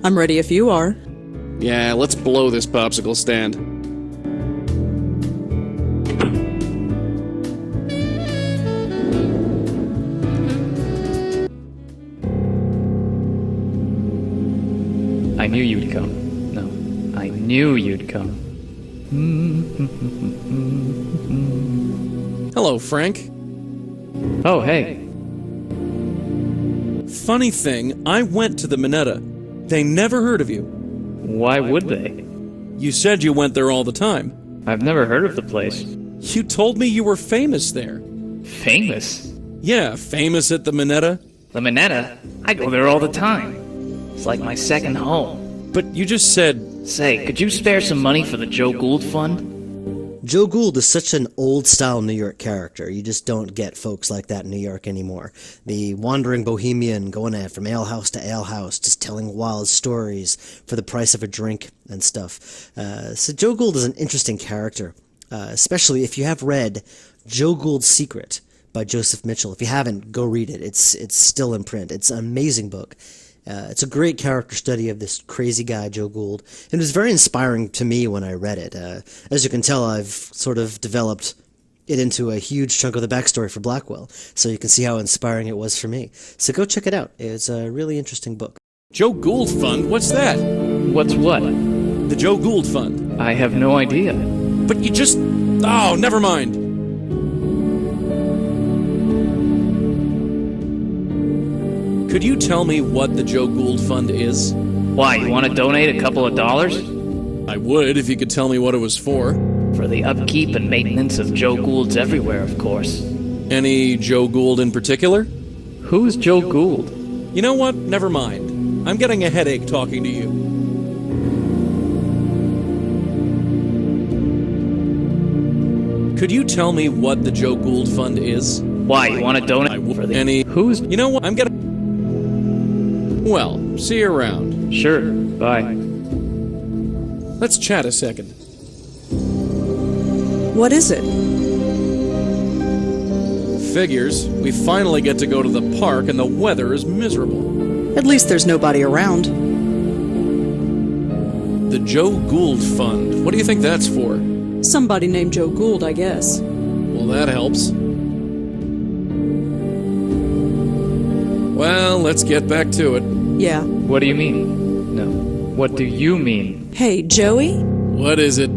I'm ready if you are. Yeah, let's blow this popsicle stand. I knew you'd come. No, I knew you'd come. Hello, Frank. Oh, hey. Funny thing, I went to the Minetta. They never heard of you. Why would they? You said you went there all the time. I've never heard of the place. You told me you were famous there. Famous? Yeah, famous at the Minetta. The Minetta? I go there all the time. It's like my second home. But you just said... Say, could you spare some money for the Joe Gould Fund? Joe Gould is such an old-style New York character. You just don't get folks like that in New York anymore. The wandering bohemian going from alehouse to alehouse, just telling wild stories for the price of a drink and stuff. So Joe Gould is an interesting character, especially if you have read Joe Gould's Secret by Joseph Mitchell. If you haven't, go read it. It's still in print. It's an amazing book. It's a great character study of this crazy guy, Joe Gould, and it was very inspiring to me when I read it. As you can tell, I've sort of developed it into a huge chunk of the backstory for Blackwell, so you can see how inspiring it was for me. So go check it out. It's a really interesting book. Joe Gould Fund? What's that? What's what? The Joe Gould Fund. I have no idea. But you just... Oh, never mind. Could you tell me what the Joe Gould Fund is? Why, you want to donate a couple of dollars? I would if you could tell me what it was for. For the upkeep and maintenance of Joe Goulds everywhere, of course. Any Joe Gould in particular? Who's Joe Gould? You know what? Never mind. I'm getting a headache talking to you. Could you tell me what the Joe Gould Fund is? Why, you want to donate? I would. For the... Any... Who's... You know what? I'm getting... Well, see you around. Sure, bye. Let's chat a second. What is it? Figures. We finally get to go to the park and the weather is miserable. At least there's nobody around. The Joe Gould Fund. What do you think that's for? Somebody named Joe Gould, I guess. Well, that helps. Well, let's get back to it. Yeah. What do you mean? No. What do you mean? Hey, Joey? What is it?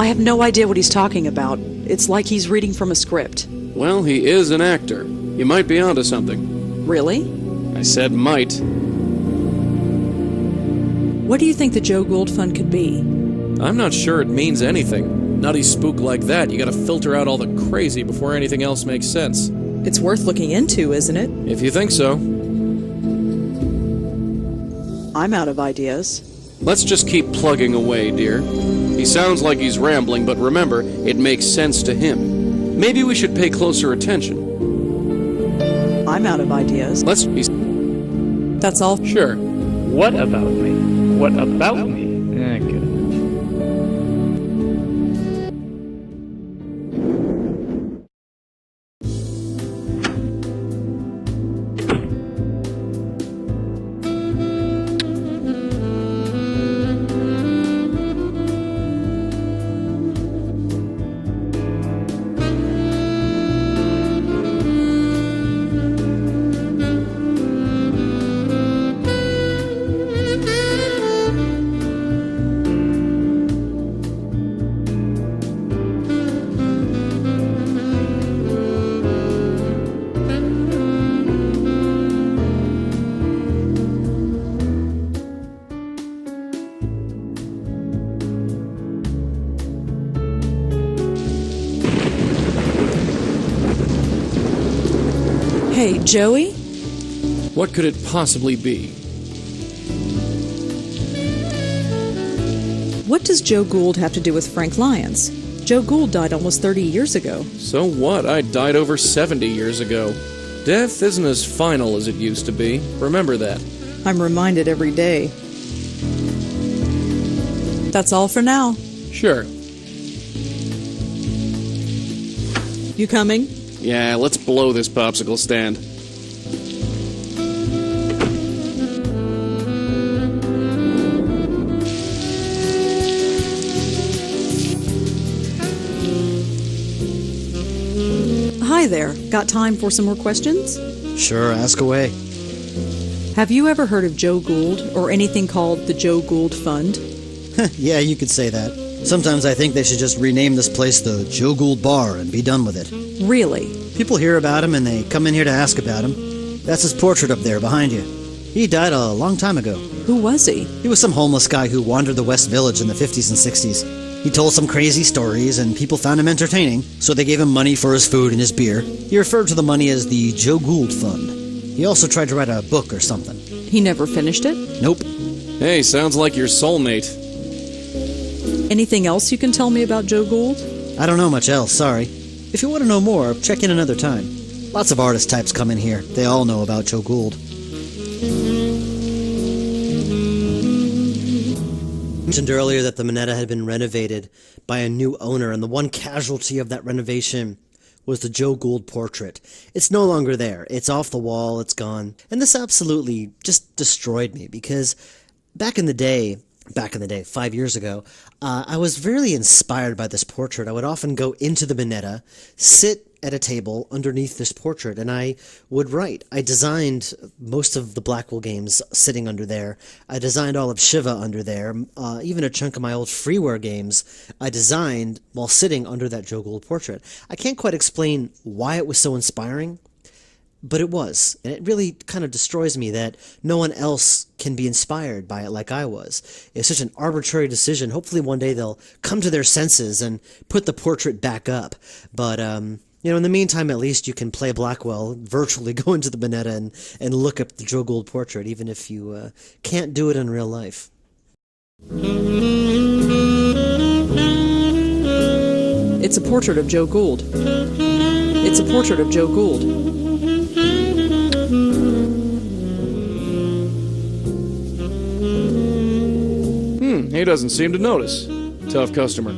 I have no idea what he's talking about. It's like he's reading from a script. Well, he is an actor. You might be onto something. Really? I said might. What do you think the Joe Gould Fund could be? I'm not sure it means anything. Nutty spook like that, you gotta filter out all the crazy before anything else makes sense. It's worth looking into, isn't it? If you think so. I'm out of ideas. Let's just keep plugging away, dear. He sounds like he's rambling, but remember, it makes sense to him. Maybe we should pay closer attention. I'm out of ideas. Let's be... That's all. Sure. What about me? What about me? Good enough. Hey, Joey? What could it possibly be? What does Joe Gould have to do with Frank Lyons? Joe Gould died almost 30 years ago. So what? I died over 70 years ago. Death isn't as final as it used to be. Remember that. I'm reminded every day. That's all for now. Sure. You coming? Yeah, let's blow this popsicle stand. Hi there. Got time for some more questions? Sure, ask away. Have you ever heard of Joe Gould or anything called the Joe Gould Fund? Yeah, you could say that. Sometimes I think they should just rename this place the Joe Gould Bar and be done with it. Really? People hear about him and they come in here to ask about him. That's his portrait up there behind you. He died a long time ago. Who was he? He was some homeless guy who wandered the West Village in the 50s and 60s. He told some crazy stories and people found him entertaining, so they gave him money for his food and his beer. He referred to the money as the Joe Gould Fund. He also tried to write a book or something. He never finished it? Nope. Hey, sounds like your soulmate. Anything else you can tell me about Joe Gould? I don't know much else, sorry. If you want to know more, check in another time. Lots of artist types come in here. They all know about Joe Gould. I mentioned earlier that the Minetta had been renovated by a new owner, and the one casualty of that renovation was the Joe Gould portrait. It's no longer there. It's off the wall. It's gone. And this absolutely just destroyed me, because back in the day, 5 years ago, I was really inspired by this portrait. I would often go into the Minetta, sit at a table underneath this portrait, and I would write. I designed most of the Blackwell games sitting under there. I designed all of Shiva under there. Even a chunk of my old freeware games I designed while sitting under that Joe Gould portrait. I can't quite explain why it was so inspiring, but it was, and it really kind of destroys me that no one else can be inspired by it like I was. It's such an arbitrary decision. Hopefully one day they'll come to their senses and put the portrait back up. But, in the meantime, at least you can play Blackwell, virtually go into the Minetta and look up the Joe Gould portrait, even if you can't do it in real life. It's a portrait of Joe Gould. It's a portrait of Joe Gould. He doesn't seem to notice. Tough customer.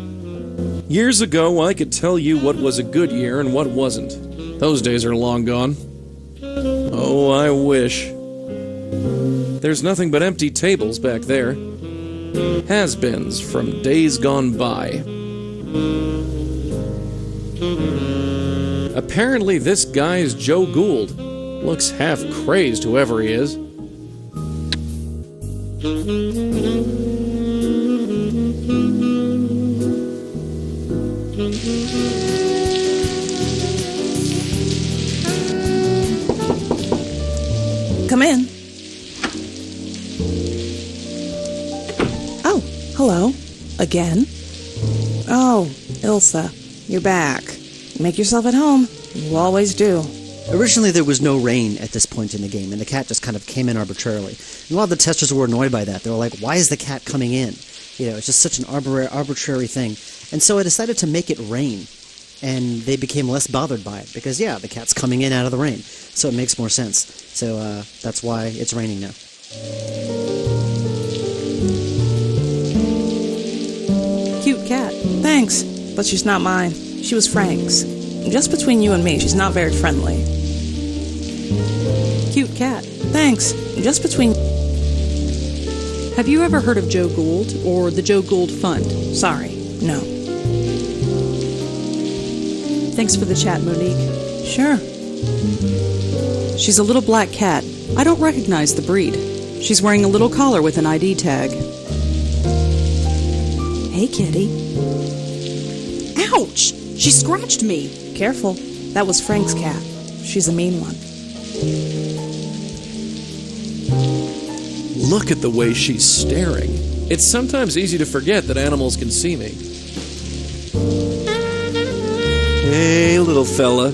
Years ago, I could tell you what was a good year and what wasn't. Those days are long gone. Oh, I wish. There's nothing but empty tables back there. Has-beens from days gone by. Apparently this guy's Joe Gould. Looks half crazed, whoever he is. Come in. Oh, hello. Again? Oh, Ilsa, you're back. Make yourself at home. You always do. Originally, there was no rain at this point in the game, and the cat just kind of came in arbitrarily. And a lot of the testers were annoyed by that. They were like, why is the cat coming in? It's just such an arbitrary thing. And so I decided to make it rain, and they became less bothered by it, because, the cat's coming in out of the rain, so it makes more sense. So that's why it's raining now. Cute cat. Thanks, but she's not mine. She was Frank's. Just between you and me, she's not very friendly. Cute cat. Thanks, just between... Have you ever heard of Joe Gould or the Joe Gould Fund? Sorry, no. Thanks for the chat, Monique. Sure. She's a little black cat. I don't recognize the breed. She's wearing a little collar with an ID tag. Hey, kitty. Ouch! She scratched me. Careful. That was Frank's cat. She's a mean one. Look at the way she's staring. It's sometimes easy to forget that animals can see me. Hey, little fella.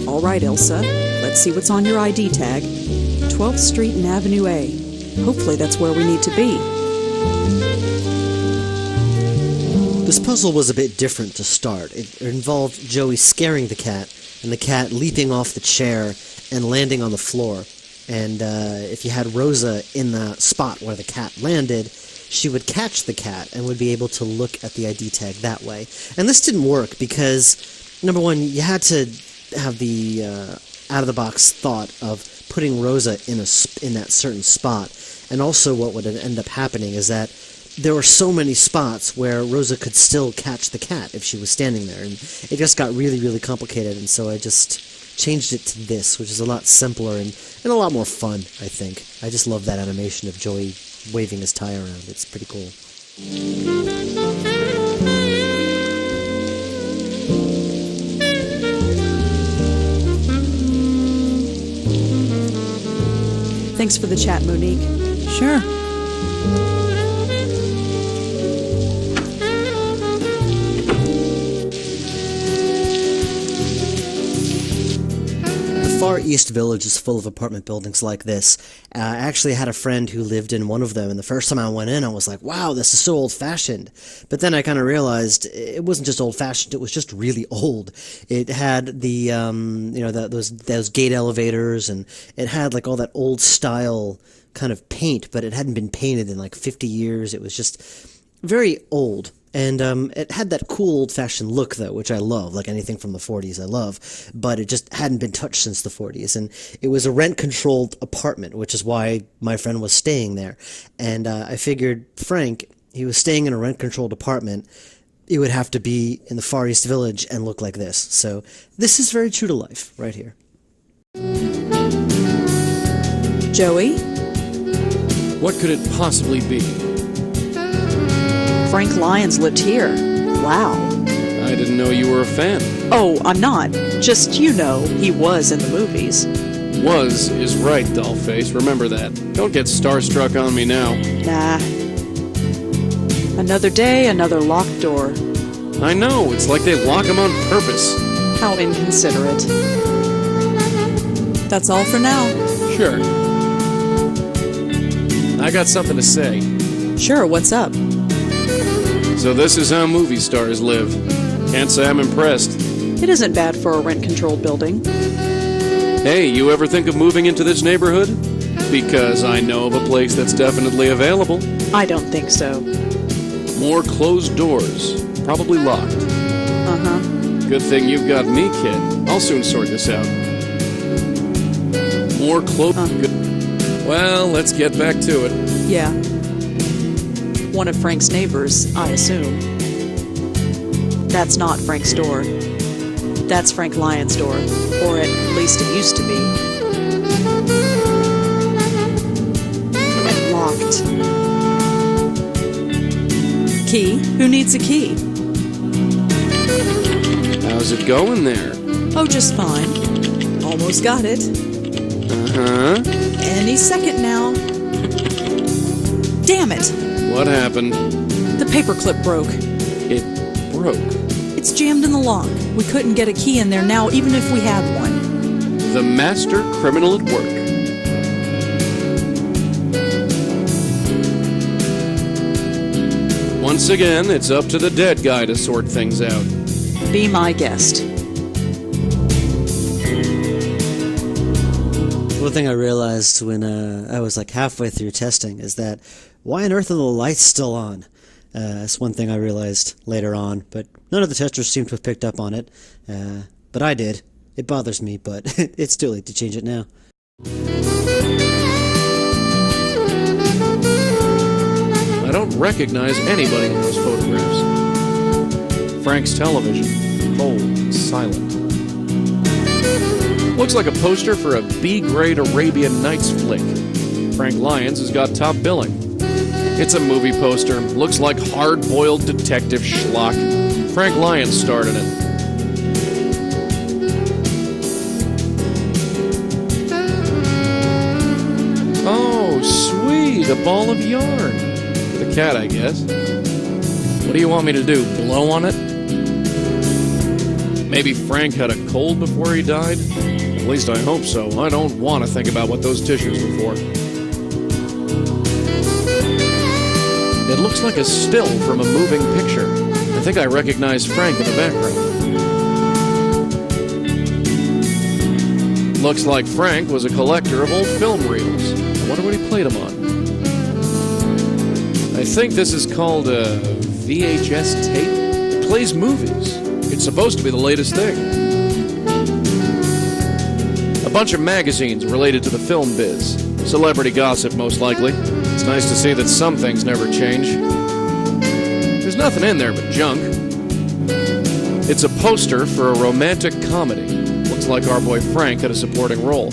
All right, Elsa. Let's see what's on your ID tag. 12th Street and Avenue A. Hopefully that's where we need to be. This puzzle was a bit different to start. It involved Joey scaring the cat, and the cat leaping off the chair and landing on the floor. And if you had Rosa in the spot where the cat landed, she would catch the cat and would be able to look at the ID tag that way. And this didn't work because, number one, you had to have the out-of-the-box thought of putting Rosa in that certain spot. And also what would end up happening is that there were so many spots where Rosa could still catch the cat if she was standing there, and it just got really, really complicated, and so I just changed it to this, which is a lot simpler and a lot more fun, I think. I just love that animation of Joey waving his tie around. It's pretty cool. Thanks for the chat, Monique. Sure. Far East Village is full of apartment buildings like this. I actually had a friend who lived in one of them, and the first time I went in, I was like, wow, this is so old-fashioned. But then I kind of realized it wasn't just old-fashioned, it was just really old. It had the, those gate elevators, and it had like all that old-style kind of paint, but it hadn't been painted in like 50 years. It was just very old. And it had that cool old-fashioned look, though, which I love, like anything from the 40s I love, but it just hadn't been touched since the 40s. And it was a rent-controlled apartment, which is why my friend was staying there. And I figured Frank, he was staying in a rent-controlled apartment, it would have to be in the Far East Village and look like this. So this is very true to life, right here. Joey? What could it possibly be? Frank Lyons lived here. Wow. I didn't know you were a fan. Oh, I'm not. Just, he was in the movies. Was is right, dollface. Remember that. Don't get starstruck on me now. Nah. Another day, another locked door. I know, it's like they lock them on purpose. How inconsiderate. That's all for now. Sure. I got something to say. Sure, what's up? So this is how movie stars live. Can't say I'm impressed. It isn't bad for a rent-controlled building. Hey, you ever think of moving into this neighborhood? Because I know of a place that's definitely available. I don't think so. More closed doors. Probably locked. Uh-huh. Good thing you've got me, kid. I'll soon sort this out. More Well, let's get back to it. Yeah. One of Frank's neighbors, I assume. That's not Frank's door. That's Frank Lyons' door. Or at least it used to be. And locked. Key? Who needs a key? How's it going there? Oh, just fine. Almost got it. Uh-huh. Any second now. Damn it! What happened? The paperclip broke. It broke. It's jammed in the lock. We couldn't get a key in there now, even if we had one. The master criminal at work. Once again, it's up to the dead guy to sort things out. Be my guest. One thing I realized when I was like halfway through testing is that why on earth are the lights still on? That's one thing I realized later on, but none of the testers seem to have picked up on it. But I did. It bothers me, but it's too late to change it now. I don't recognize anybody in those photographs. Frank's television, cold and silent. Looks like a poster for a B-grade Arabian Nights flick. Frank Lyons has got top billing. It's a movie poster. Looks like hard-boiled detective schlock. Frank Lyons starred in it. Oh, sweet, a ball of yarn. For the cat, I guess. What do you want me to do, blow on it? Maybe Frank had a cold before he died? At least I hope so. I don't want to think about what those tissues were for. It looks like a still from a moving picture. I think I recognize Frank in the background. Looks like Frank was a collector of old film reels. I wonder what he played them on. I think this is called a VHS tape. It plays movies. It's supposed to be the latest thing. A bunch of magazines related to the film biz. Celebrity gossip, most likely. It's nice to see that some things never change. There's nothing in there but junk. It's a poster for a romantic comedy. Looks like our boy Frank had a supporting role.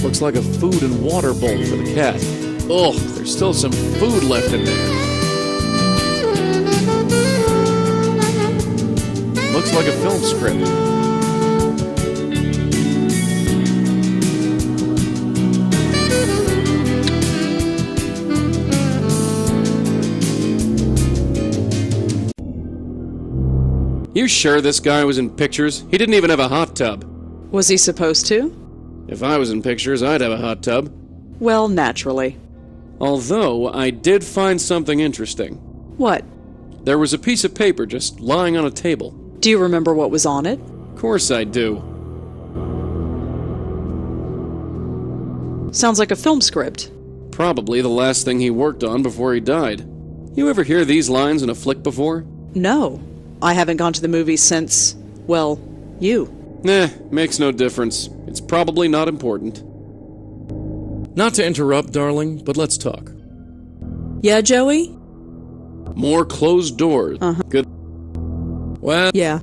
Looks like a food and water bowl for the cat. Ugh, there's still some food left in there. Looks like a film script. You sure this guy was in pictures? He didn't even have a hot tub. Was he supposed to? If I was in pictures, I'd have a hot tub. Well, naturally. Although, I did find something interesting. What? There was a piece of paper just lying on a table. Do you remember what was on it? Of course I do. Sounds like a film script. Probably the last thing he worked on before he died. You ever hear these lines in a flick before? No. I haven't gone to the movies since, well, you. Makes no difference. It's probably not important. Not to interrupt, darling, but let's talk. Yeah, Joey? More closed doors. Uh-huh. Good. Well, Yeah.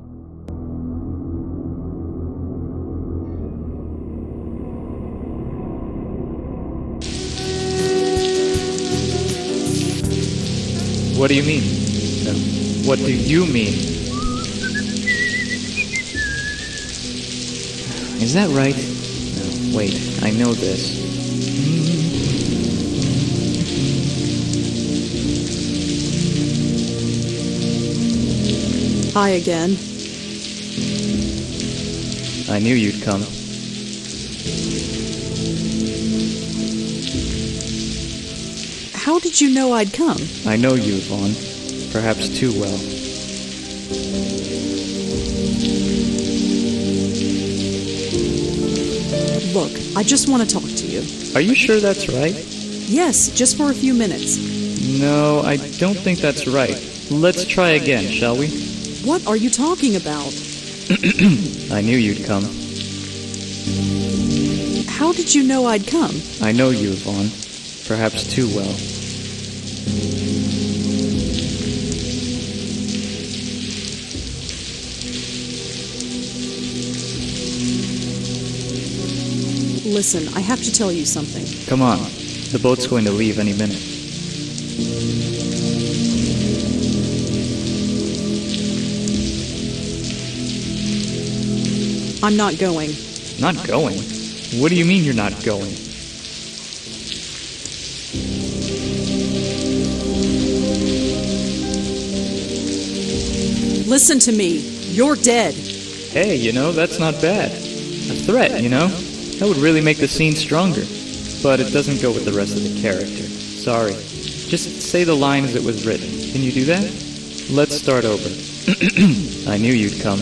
What do you mean? No. What do you mean? Is that right? No, wait, I know this. Hi again. I knew you'd come. How did you know I'd come? I know you, Vaughn. Perhaps too well. Look, I just want to talk to you. Are you sure that's right? Yes, just for a few minutes. No, I don't think that's right. Let's try again, shall we? What are you talking about? I knew you'd come. How did you know I'd come? I know you, Vaughn. Perhaps too well. Listen, I have to tell you something. Come on. The boat's going to leave any minute. I'm not going. Not going? What do you mean you're not going? Listen to me. You're dead. Hey, you know, that's not bad. A threat, you know? That would really make the scene stronger. But it doesn't go with the rest of the character. Sorry. Just say the line as it was written. Can you do that? Let's start over. I knew you'd come.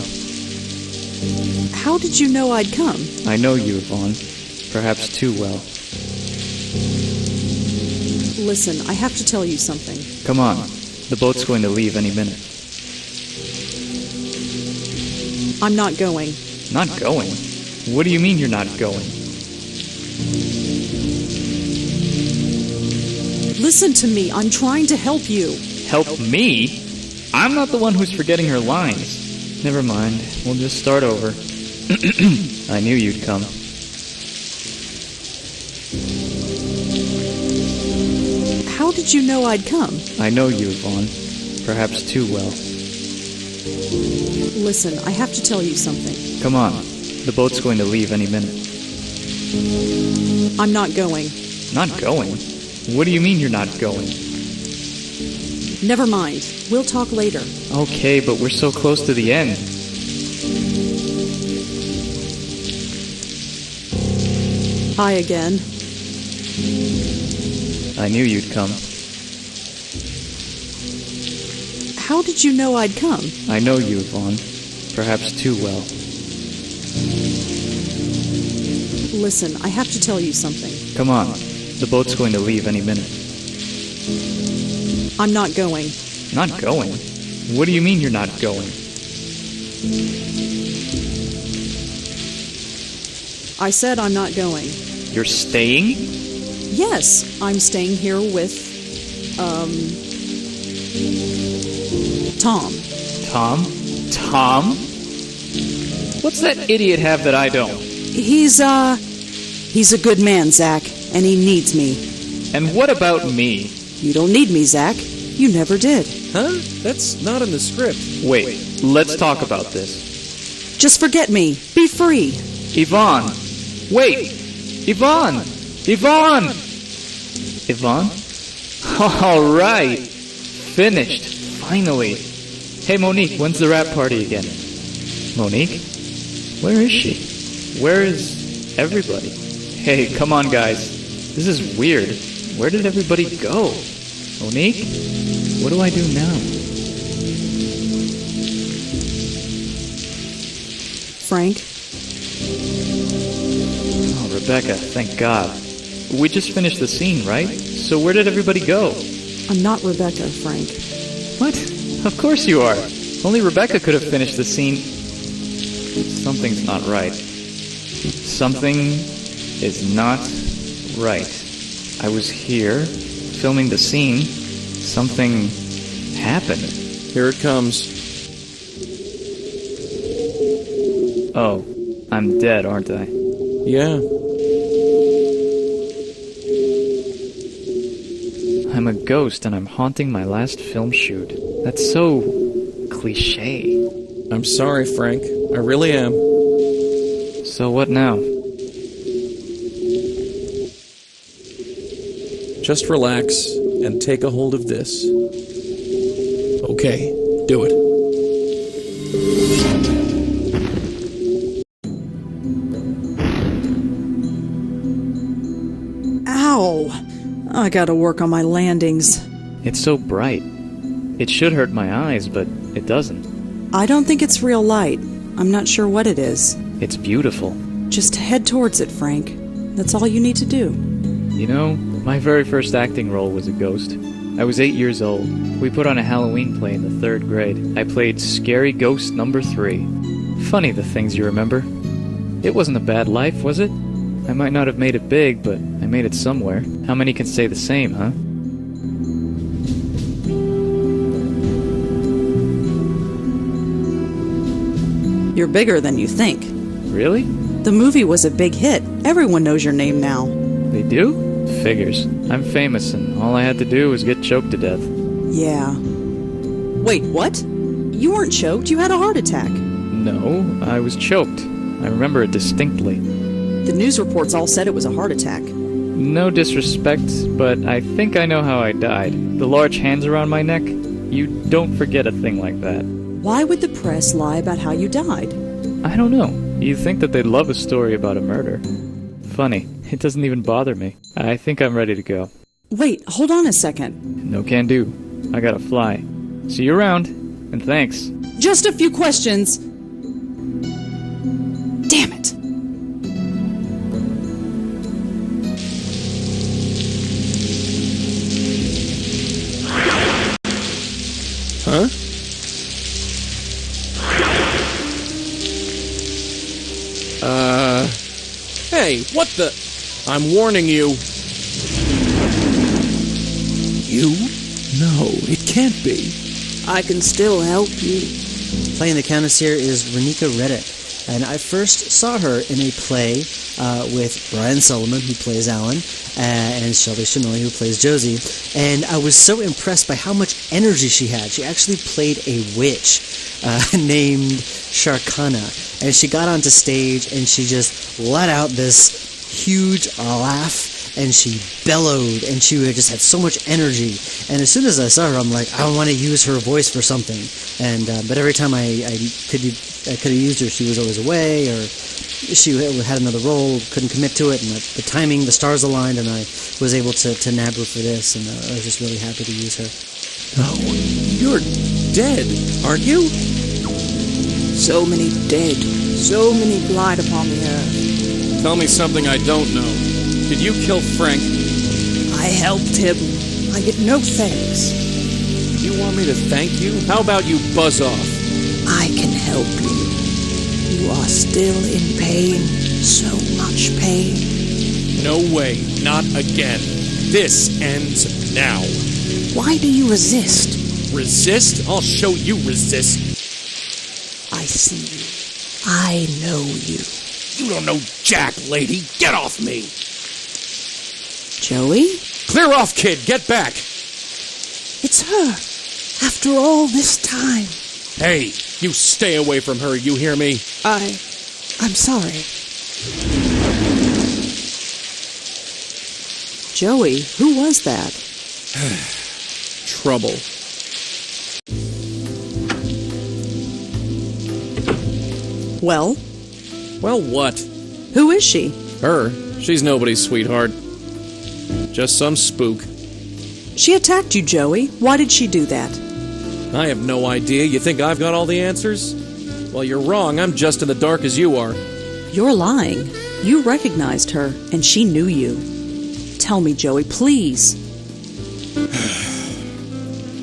How did you know I'd come? I know you, Vaughn. Perhaps too well. Listen, I have to tell you something. Come on. The boat's going to leave any minute. I'm not going. Not going? What do you mean you're not going? Listen to me. I'm trying to help you. Help me? I'm not the one who's forgetting her lines. Never mind. We'll just start over. I knew you'd come. How did you know I'd come? I know you, Vaughn. Perhaps too well. Listen, I have to tell you something. Come on. The boat's going to leave any minute. I'm not going. Not going? What do you mean you're not going? Never mind. We'll talk later. Okay, but we're so close to the end. Hi again. I knew you'd come. How did you know I'd come? I know you, Vaughn. Perhaps too well. Listen, I have to tell you something. Come on. The boat's going to leave any minute. I'm not going. Not going? What do you mean you're not going? I said I'm not going. You're staying? Yes, I'm staying here with, Tom. Tom? Tom? What's that idiot have that I don't? He's a good man, Zach, and he needs me. And what about me? You don't need me, Zach. You never did. Huh? That's not in the script. Wait, let's talk about this. Just forget me. Be free. Yvonne! Wait! Yvonne! Yvonne! Yvonne? Alright! Finished. Finally. Hey Monique, when's the rap party again? Monique? Where is she? Where is everybody? Hey, come on guys. This is weird. Where did everybody go? Monique? What do I do now? Frank? Oh, Rebecca, thank God. We just finished the scene, right? So where did everybody go? I'm not Rebecca, Frank. What? Of course you are. Only Rebecca could have finished the scene. Something's not right. Something is not right. I was here, filming the scene. Something happened. Here it comes. Oh, I'm dead, aren't I? Yeah. I'm a ghost and I'm haunting my last film shoot. That's so cliche. I'm sorry, Frank. I really am. So what now? Just relax and take a hold of this. Okay, do it. Ow! I gotta work on my landings. It's so bright. It should hurt my eyes, but it doesn't. I don't think it's real light. I'm not sure what it is. It's beautiful. Just head towards it, Frank. That's all you need to do. You know, my very first acting role was a ghost. I was 8 years old. We put on a Halloween play in the 3rd grade. I played Scary Ghost number 3. Funny the things you remember. It wasn't a bad life, was it? I might not have made it big, but I made it somewhere. How many can say the same, huh? You're bigger than you think. Really? The movie was a big hit. Everyone knows your name now. They do? Figures. I'm famous, and all I had to do was get choked to death. Yeah. Wait, what? You weren't choked. You had a heart attack. No, I was choked. I remember it distinctly. The news reports all said it was a heart attack. No disrespect, but I think I know how I died. The large hands around my neck? You don't forget a thing like that. Why would the press lie about how you died? I don't know. You'd think that they'd love a story about a murder. Funny, it doesn't even bother me. I think I'm ready to go. Wait, hold on a second. No can do. I gotta fly. See you around, and thanks. Just a few questions. Damn it. Huh? Hey, what the? I'm warning you. You? No, it can't be. I can still help you. Playing the Countess here is Renika Reddick, and I first saw her in a play with Brian Sullivan, who plays Alan, and Shelby Shinoy, who plays Josie, and I was so impressed by how much energy she had. She actually played a witch named Sharkana, and she got onto stage and she just let out this huge laugh, and she bellowed, and she just had so much energy. And as soon as I saw her, I'm like, I want to use her voice for something. And but every time I could have used her, she was always away, or she had another role, couldn't commit to it, and the timing, the stars aligned, and I was able to nab her for this, and I was just really happy to use her. No, you're dead, aren't you? So many dead, so many lied upon the earth. Tell me something I don't know. Did you kill Frank? I helped him. I get no thanks. You want me to thank you? How about you buzz off? I can help you. You are still in pain. So much pain. No way, not again. This ends now. Why do you resist? Resist? I'll show you resist. I see you. I know you. You don't know jack, lady. Get off me. Joey? Clear off, kid. Get back. It's her. After all this time. Hey, you stay away from her, you hear me? I'm sorry. Joey, who was that? Trouble. Well, Well, what? who is she? Her? She's nobody's sweetheart. Just some spook. She attacked you, Joey. Why did she do that? I have no idea. You think I've got all the answers? Well, you're wrong. I'm just in the dark as you are. You're lying. You recognized her, and she knew you. Tell me, Joey, please.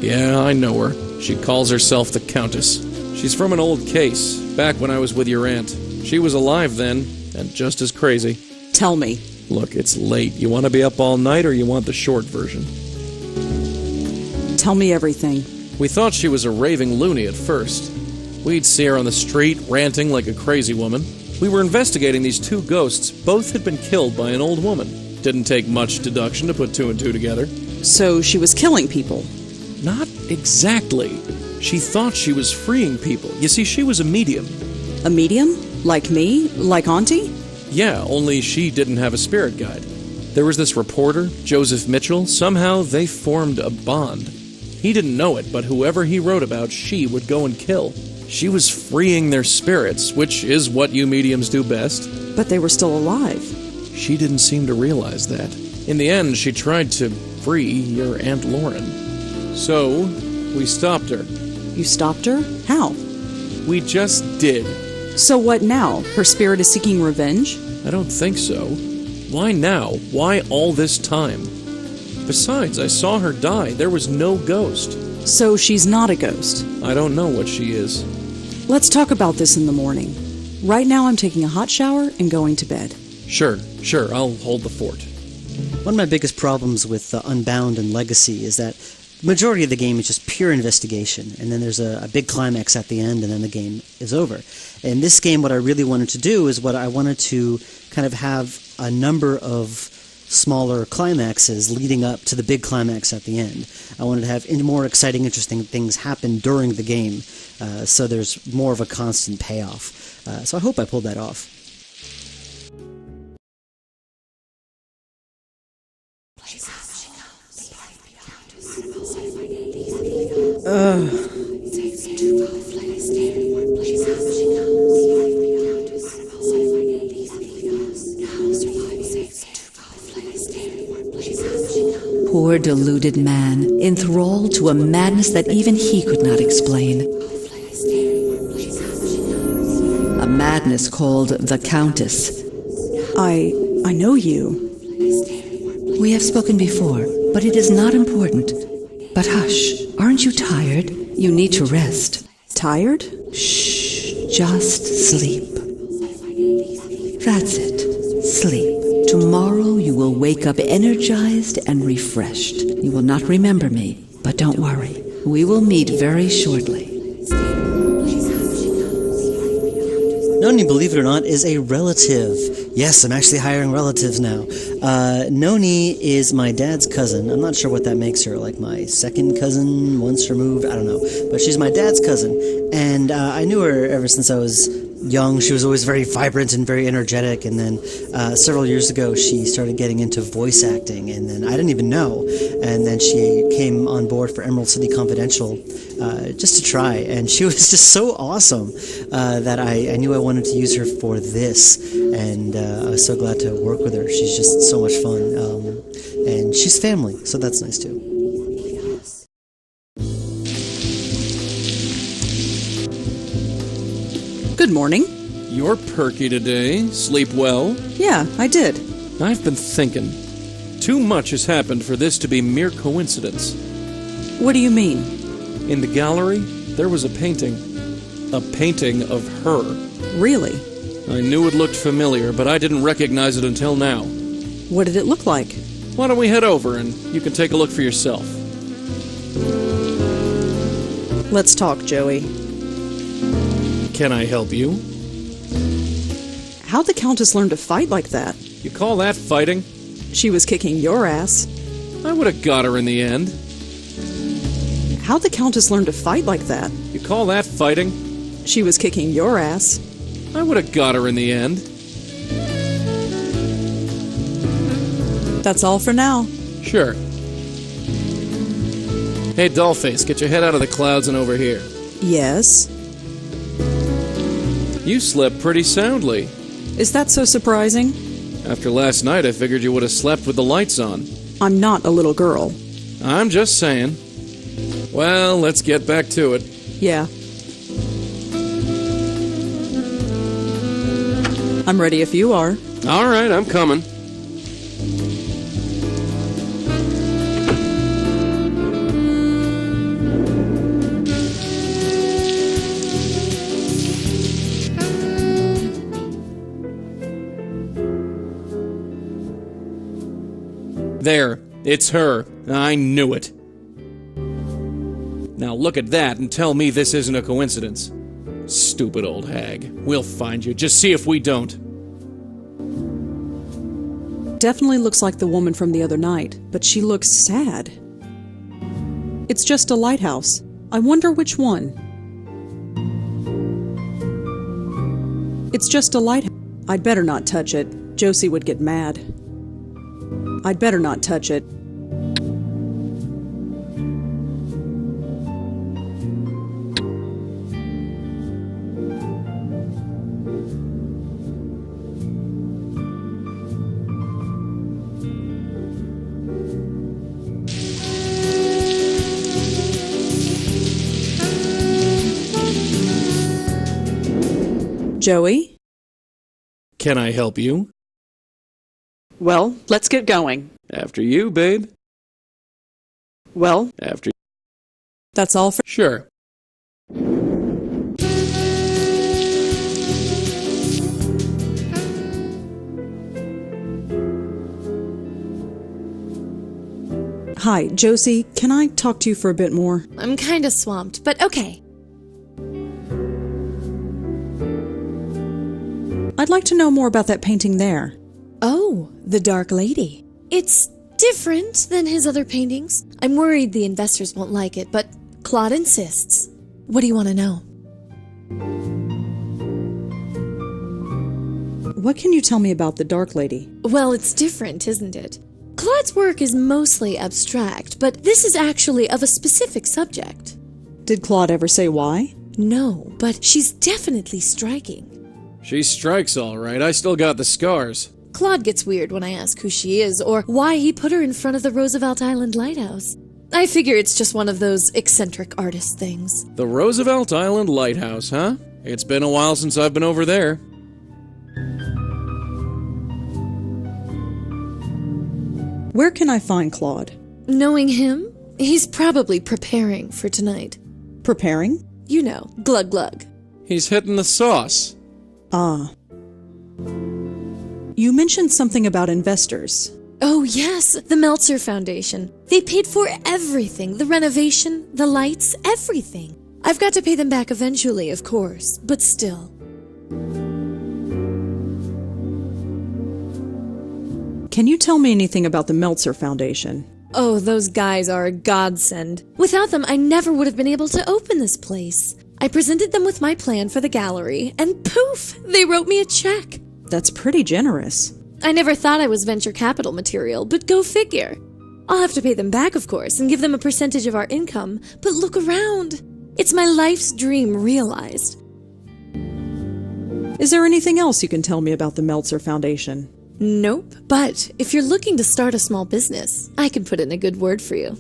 Yeah, I know her. She calls herself the Countess. She's from an old case, back when I was with your aunt. She was alive then, and just as crazy. Tell me. Look, it's late. You want to be up all night, or you want the short version? Tell me everything. We thought she was a raving loony at first. We'd see her on the street, ranting like a crazy woman. We were investigating these two ghosts. Both had been killed by an old woman. Didn't take much deduction to put two and two together. So she was killing people. Not exactly. She thought she was freeing people. You see, she was a medium. A medium? Like me? Like Auntie? Yeah, only she didn't have a spirit guide. There was this reporter, Joseph Mitchell. Somehow they formed a bond. He didn't know it, but whoever he wrote about, she would go and kill. She was freeing their spirits, which is what you mediums do best. But they were still alive. She didn't seem to realize that. In the end, she tried to free your Aunt Lauren. So, we stopped her. You stopped her? How? We just did. So what now? Her spirit is seeking revenge? I don't think so. Why now? Why all this time? Besides, I saw her die. There was no ghost. So she's not a ghost. I don't know what she is. Let's talk about this in the morning. Right now I'm taking a hot shower and going to bed. Sure, I'll hold the fort. One of my biggest problems with Unbound and Legacy is that the majority of the game is just pure investigation, and then there's a big climax at the end, and then the game is over. In this game, what I really wanted to do is what I wanted to kind of have a number of smaller climaxes leading up to the big climax at the end. I wanted to have more exciting, interesting things happen during the game, so there's more of a constant payoff. So I hope I pulled that off. Poor deluded man, enthralled to a madness that even he could not explain. A madness called the Countess. I know you. We have spoken before, but it is not important. But hush, aren't you tired? You need to rest. Tired? Shh, just sleep. That's it. Sleep. Tomorrow you will wake up energized and refreshed. You will not remember me, but don't worry. We will meet very shortly. Noni, believe it or not, is a relative. Yes, I'm actually hiring relatives now. Noni is my dad's cousin. I'm not sure what that makes her, like my second cousin, once removed, I don't know. But she's my dad's cousin, and I knew her ever since I was young. She was always very vibrant and very energetic, and then several years ago she started getting into voice acting, and then I didn't even know, and then she came on board for Emerald City Confidential just to try, and she was just so awesome that I knew I wanted to use her for this, and I was so glad to work with her. She's just so much fun, and she's family, so that's nice too. Good morning. You're perky today. Sleep well? Yeah, I did. I've been thinking. Too much has happened for this to be mere coincidence. What do you mean? In the gallery, there was a painting. A painting of her. Really? I knew it looked familiar, but I didn't recognize it until now. What did it look like? Why don't we head over and you can take a look for yourself? Let's talk, Joey. Can I help you? How'd the Countess learn to fight like that? You call that fighting? She was kicking your ass. I would have got her in the end. How'd the Countess learn to fight like that? You call that fighting? She was kicking your ass. I would have got her in the end. That's all for now. Sure. Hey, Dollface, get your head out of the clouds and over here. Yes? You slept pretty soundly. Is that so surprising? After last night, I figured you would have slept with the lights on. I'm not a little girl. I'm just saying. Well, let's get back to it. Yeah. I'm ready if you are. All right, I'm coming. There, it's her. I knew it. Now look at that and tell me this isn't a coincidence. Stupid old hag. We'll find you. Just see if we don't. Definitely looks like the woman from the other night, but she looks sad. It's just a lighthouse. I wonder which one. It's just a lighthouse. I'd better not touch it. Josie would get mad. I'd better not touch it. Joey? Can I help you? Well, let's get going. After you, babe. Well, After that's all for... Sure. Hi, Josie, can I talk to you for a bit more? I'm kinda swamped, but okay. I'd like to know more about that painting there. Oh, the Dark Lady. It's different than his other paintings. I'm worried the investors won't like it, but Claude insists. What do you want to know? What can you tell me about the Dark Lady? Well, it's different, isn't it? Claude's work is mostly abstract, but this is actually of a specific subject. Did Claude ever say why? No, but she's definitely striking. She strikes all right. I still got the scars. Claude gets weird when I ask who she is or why he put her in front of the Roosevelt Island Lighthouse. I figure it's just one of those eccentric artist things. The Roosevelt Island Lighthouse, huh? It's been a while since I've been over there. Where can I find Claude? Knowing him, he's probably preparing for tonight. Preparing? You know, glug glug. He's hitting the sauce. Ah. You mentioned something about investors. Oh yes, the Meltzer Foundation. They paid for everything. The renovation, the lights, everything. I've got to pay them back eventually, of course, but still. Can you tell me anything about the Meltzer Foundation? Oh, those guys are a godsend. Without them, I never would have been able to open this place. I presented them with my plan for the gallery, and poof, they wrote me a check. That's pretty generous. I never thought I was venture capital material, but go figure. I'll have to pay them back, of course, and give them a percentage of our income, but look around. It's my life's dream realized. Is there anything else you can tell me about the Meltzer Foundation? Nope, but if you're looking to start a small business, I can put in a good word for you.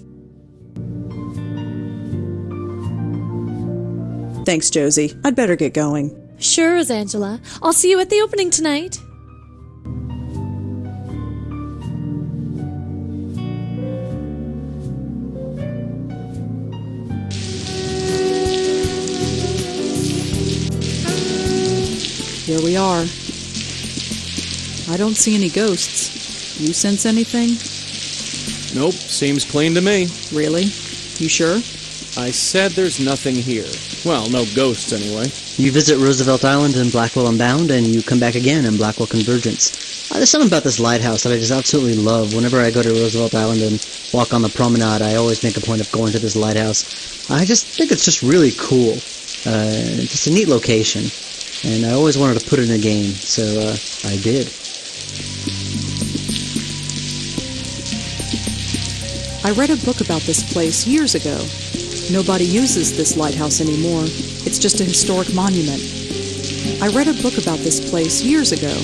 Thanks, Josie. I'd better get going. Sure, Angela. I'll see you at the opening tonight. Here we are. I don't see any ghosts. You sense anything? Nope, seems clean to me. Really? You sure? I said there's nothing here. Well, no ghosts anyway. You visit Roosevelt Island in Blackwell Unbound, and you come back again in Blackwell Convergence. There's something about this lighthouse that I just absolutely love. Whenever I go to Roosevelt Island and walk on the promenade, I always make a point of going to this lighthouse. I just think it's just really cool. Just a neat location. And I always wanted to put it in a game, so I did. I read a book about this place years ago. Nobody uses this lighthouse anymore. It's just a historic monument. I read a book about this place years ago.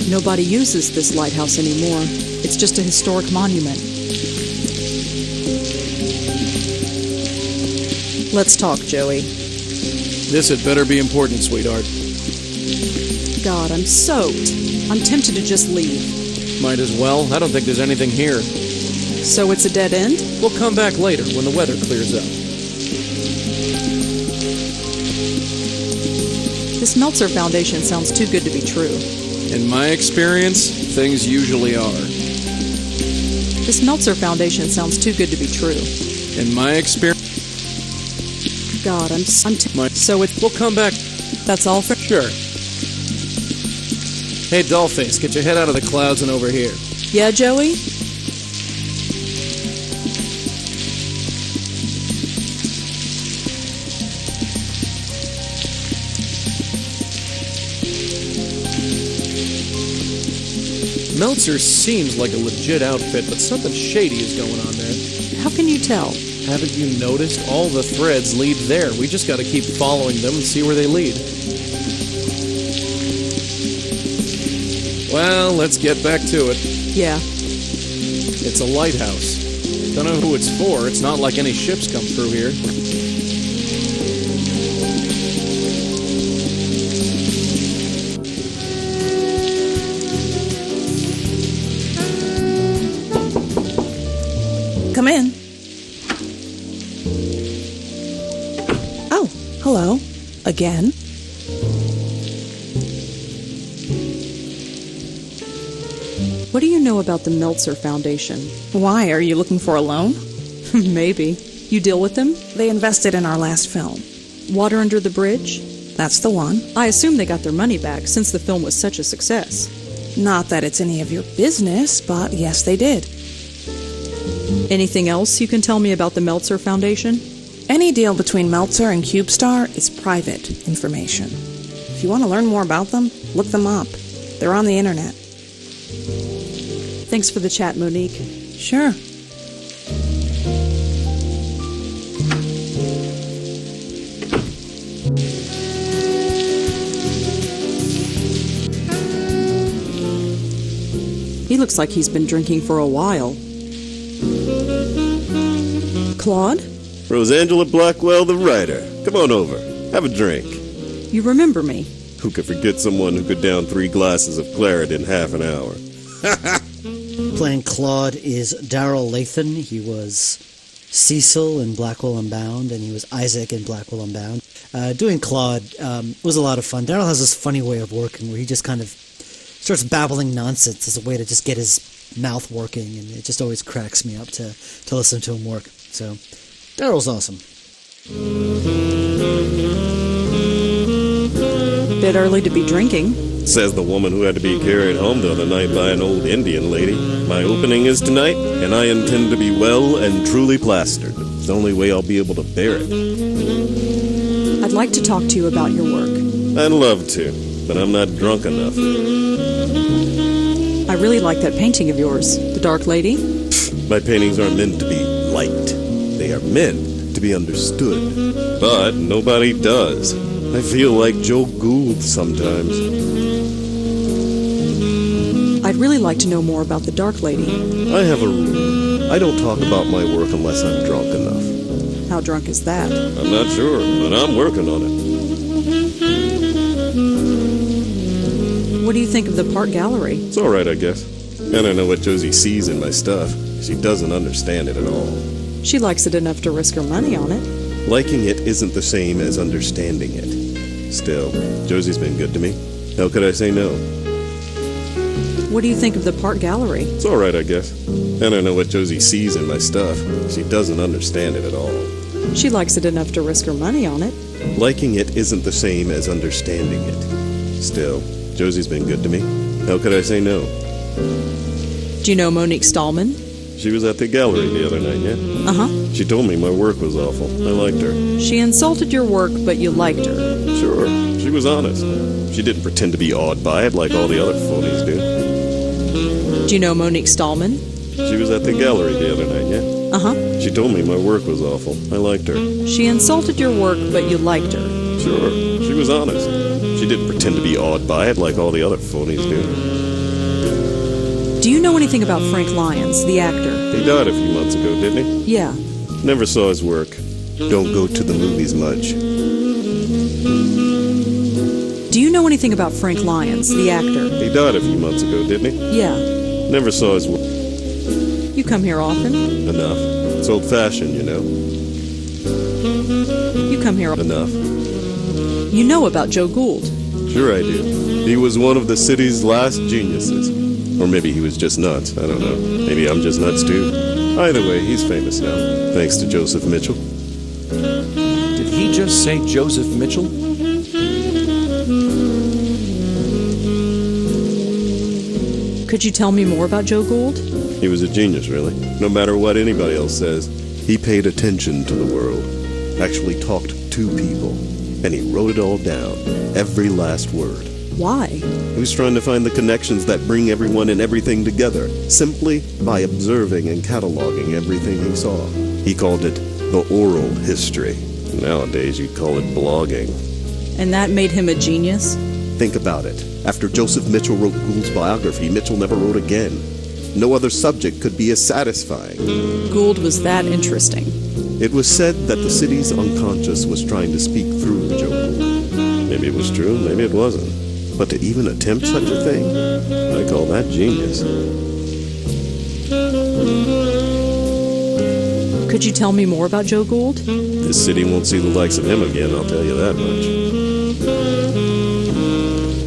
Nobody uses this lighthouse anymore. It's just a historic monument. Let's talk, Joey. This had better be important, sweetheart. God, I'm soaked. I'm tempted to just leave. Might as well. I don't think there's anything here. So it's a dead end? We'll come back later when the weather clears up. This Meltzer Foundation sounds too good to be true. In my experience, things usually are. This Meltzer Foundation sounds too good to be true. In my experience... God, so it's... We'll come back... That's all for... Sure. Hey, Dollface, get your head out of the clouds and over here. Yeah, Joey? Meltzer seems like a legit outfit, but something shady is going on there. How can you tell? Haven't you noticed? All the threads lead there. We just gotta keep following them and see where they lead. Well, let's get back to it. Yeah. It's a lighthouse. Don't know who it's for. It's not like any ships come through here. Come in. Oh, hello. Again? What do you know about the Meltzer Foundation? Why, are you looking for a loan? Maybe. You deal with them? They invested in our last film. Water Under the Bridge? That's the one. I assume they got their money back since the film was such a success. Not that it's any of your business, but yes, they did. Anything else you can tell me about the Meltzer Foundation? Any deal between Meltzer and CubeStar is private information. If you want to learn more about them, look them up. They're on the internet. Thanks for the chat, Monique. Sure. He looks like he's been drinking for a while. Claude? Rosangela Blackwell, the writer. Come on over. Have a drink. You remember me? Who could forget someone who could down 3 glasses of claret in half an hour? Playing Claude is Daryl Lathan. He was Cecil in Blackwell Unbound, and he was Isaac in Blackwell Unbound. Doing Claude was a lot of fun. Daryl has this funny way of working where he just kind of starts babbling nonsense as a way to just get his mouth working, and it just always cracks me up to listen to him work. So, Daryl's awesome. Bit early to be drinking. Says the woman who had to be carried home the other night by an old Indian lady. My opening is tonight, and I intend to be well and truly plastered. It's the only way I'll be able to bear it. I'd like to talk to you about your work. I'd love to, but I'm not drunk enough. I really like that painting of yours, The Dark Lady. My paintings aren't meant to be liked. They are meant to be understood. But nobody does. I feel like Joe Gould sometimes. I'd really like to know more about The Dark Lady. I have a rule. I don't talk about my work unless I'm drunk enough. How drunk is that? I'm not sure, but I'm working on it. What do you think of the Park Gallery? It's alright, I guess. I don't know what Josie sees in my stuff. She doesn't understand it at all. She likes it enough to risk her money on it. Liking it isn't the same as understanding it. Still, Josie's been good to me. How could I say no? What do you think of the Park Gallery? It's all right, I guess. I don't know what Josie sees in my stuff. She doesn't understand it at all. She likes it enough to risk her money on it. Liking it isn't the same as understanding it. Still, Josie's been good to me. How could I say no? Do you know Monique Stallman? She was at the gallery the other night, yeah? Uh-huh. She told me my work was awful. I liked her. She insulted your work, but you liked her. Sure, she was honest. She didn't pretend to be awed by it like all the other phonies do. Do you know Monique Stallman? She was at the gallery the other night, yeah? Uh-huh. She told me my work was awful. I liked her. She insulted your work, but you liked her. Sure, she was honest. She didn't pretend to be awed by it like all the other phonies do. Do you know anything about Frank Lyons, the actor? He died a few months ago, didn't he? Yeah. Never saw his work. Don't go to the movies much. Do you know anything about Frank Lyons, the actor? He died a few months ago, didn't he? Yeah. Never saw his work. You come here often? Enough. It's old-fashioned, you know. You come here Enough. You know about Joe Gould. Sure I do. He was one of the city's last geniuses. Or maybe he was just nuts. I don't know. Maybe I'm just nuts too. Either way, he's famous now, thanks to Joseph Mitchell. Did he just say Joseph Mitchell? Could you tell me more about Joe Gould? He was a genius, really. No matter what anybody else says, he paid attention to the world. Actually talked to people. And he wrote it all down. Every last word. Why? He was trying to find the connections that bring everyone and everything together, simply by observing and cataloging everything he saw. He called it the oral history. Nowadays, you'd call it blogging. And that made him a genius? Think about it. After Joseph Mitchell wrote Gould's biography, Mitchell never wrote again. No other subject could be as satisfying. Gould was that interesting. It was said that the city's unconscious was trying to speak through Joe Gould. Maybe it was true, maybe it wasn't. But to even attempt such a thing, I call that genius. Could you tell me more about Joe Gould? This city won't see the likes of him again, I'll tell you that much.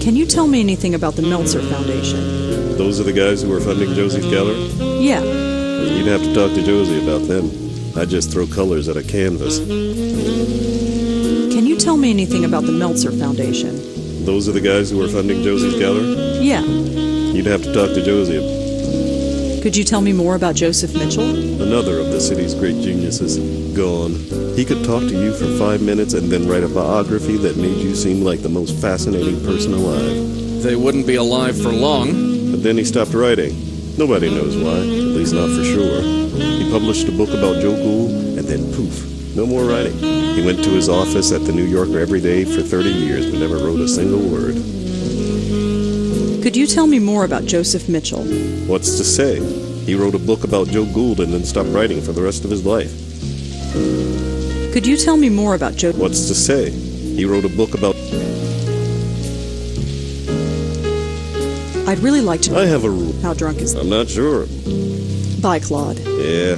Can you tell me anything about the Meltzer Foundation? Those are the guys who are funding Josie's gallery? Yeah. You'd have to talk to Josie about them. I just throw colors at a canvas. Can you tell me anything about the Meltzer Foundation? Those are the guys who are funding Josie's gallery? Yeah. You'd have to talk to Josie. Could you tell me more about Joseph Mitchell? Another of the city's great geniuses. Gone. He could talk to you for 5 minutes and then write a biography that made you seem like the most fascinating person alive. They wouldn't be alive for long. But then he stopped writing. Nobody knows why, at least not for sure. He published a book about Joe Gould, and then poof, no more writing. He went to his office at the New Yorker every day for 30 years, but never wrote a single word. Could you tell me more about Joseph Mitchell? What's to say? He wrote a book about Joe Gould and then stopped writing for the rest of his life. Could you tell me more about Joe? What's to say? He wrote a book about... I'd really like to... I have a rule. How drunk is... I'm not sure. Bye, Claude. Yeah.